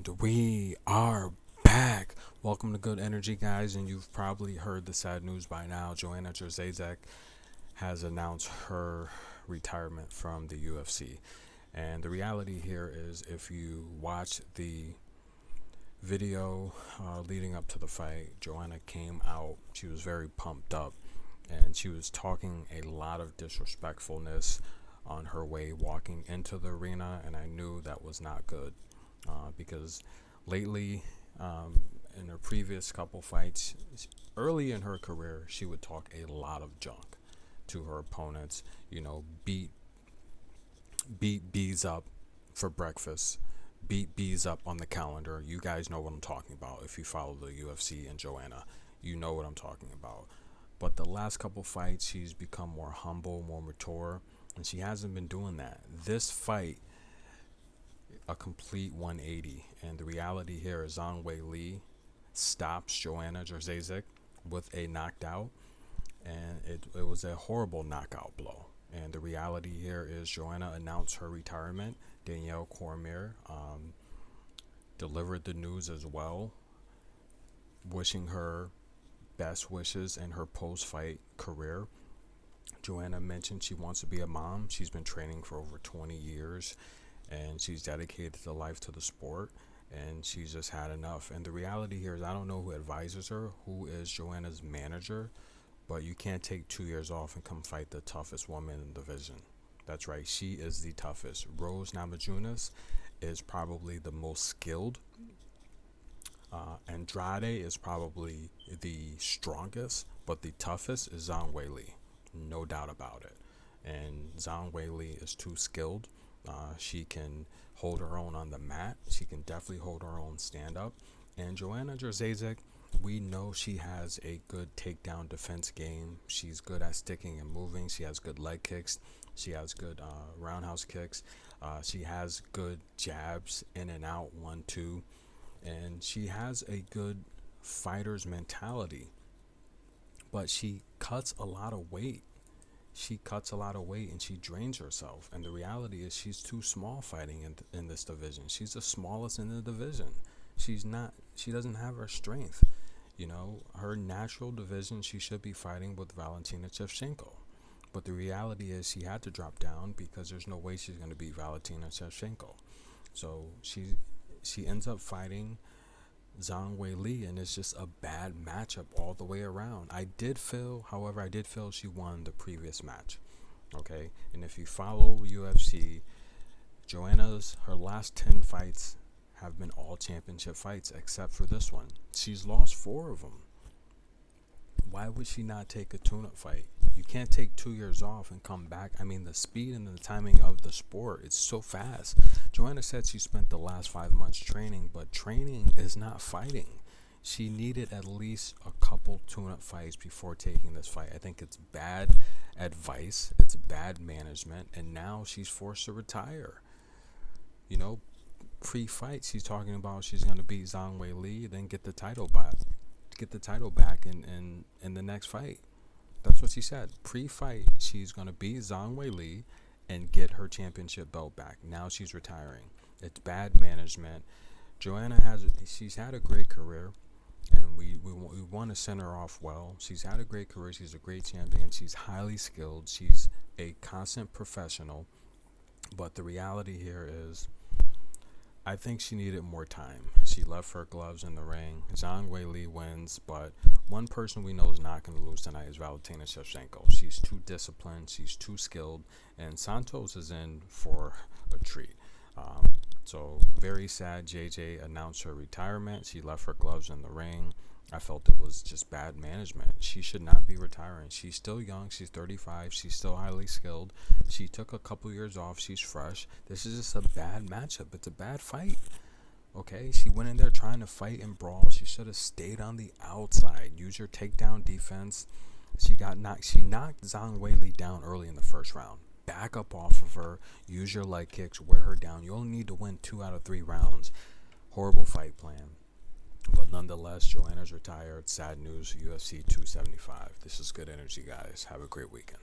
And we are back. Welcome to Good Energy, guys. And you've probably heard the sad news by now. Joanna Jedrzejczyk has announced her retirement from the UFC. And the reality here is, if you watch the video leading up to the fight, Joanna came out. She was very pumped up, and she was talking a lot of disrespectfulness on her way walking into the arena, and I knew that was not good. Because lately, in her previous couple fights, early in her career, she would talk a lot of junk to her opponents. You know, beat bees up for breakfast, beat bees up on the calendar. You guys know what I'm talking about. If you follow the UFC and Joanna, you know what I'm talking about. But the last couple fights, she's become more humble, more mature, and she hasn't been doing that. This fight, a complete 180, and the reality here is Weili stops Joanna Jedrzejczyk with a knockdown, and it was a horrible knockout blow. And the reality here is Joanna announced her retirement. Danielle Cormier delivered the news as well, wishing her best wishes in her post-fight career. Joanna mentioned she wants to be a mom. She's been training for over 20 years. And she's dedicated her life to the sport, and she's just had enough. And the reality here is, I don't know who advises her, who is Joanna's manager, but you can't take 2 years off and come fight the toughest woman in the division. That's right, she is the toughest. Rose Namajunas is probably the most skilled. Andrade is probably the strongest, but the toughest is Zhang Weili, no doubt about it. And Zhang Weili is too skilled. She can hold her own on the mat. She can definitely hold her own stand-up. And Joanna Jedrzejczyk, we know she has a good takedown defense game. She's good at sticking and moving. She has good leg kicks. She has good roundhouse kicks. She has good jabs in and out, 1-2. And she has a good fighter's mentality. But she cuts a lot of weight. And she drains herself. And the reality is, she's too small fighting in this division. She's the smallest in the division. She doesn't have her strength. You know, her natural division, she should be fighting with Valentina Shevchenko. But the reality is, she had to drop down because there's no way she's going to beat Valentina Shevchenko. So she ends up fighting Zhang Weili, and it's just a bad matchup all the way around. I did feel she won the previous match. Okay, and if you follow UFC, her last 10 fights have been all championship fights except for this one. She's lost 4 of them. Why would she not take a tune-up fight? You can't take 2 years off and come back. I mean, the speed and the timing of the sport, it's so fast. Joanna said she spent the last 5 months training, but training is not fighting. She needed at least a couple tune-up fights before taking this fight. I think it's bad advice. It's bad management. And now she's forced to retire. You know, pre-fight, she's talking about she's going to beat Zhang Weili, then get the title back. In the next fight. That's what she said. Pre-fight, she's going to beat Zhang Weili and get her championship belt back. Now she's retiring. It's bad management. Joanna she's had a great career, and we want to send her off well. She's had a great career. She's a great champion. She's highly skilled. She's a constant professional. But the reality here is, I think she needed more time. She left her gloves in the ring. Zhang Weili wins, but one person we know is not going to lose tonight is Valentina Shevchenko. She's too disciplined. She's too skilled. And Santos is in for a treat. So very sad. JJ announced her retirement. She left her gloves in the ring. I felt it was just bad management. She should not be retiring. She's still young. She's 35. She's still highly skilled. She took a couple years off. She's fresh. This is just a bad matchup. It's a bad fight. Okay? She went in there trying to fight and brawl. She should have stayed on the outside. Use your takedown defense. She knocked Zhang Weili down early in the first round. Back up off of her. Use your leg kicks. Wear her down. You only need to win 2 out of 3 rounds. Horrible fight plan. But nonetheless, Joanna's retired. Sad news, UFC 275. This is Good Energy, guys. Have a great weekend.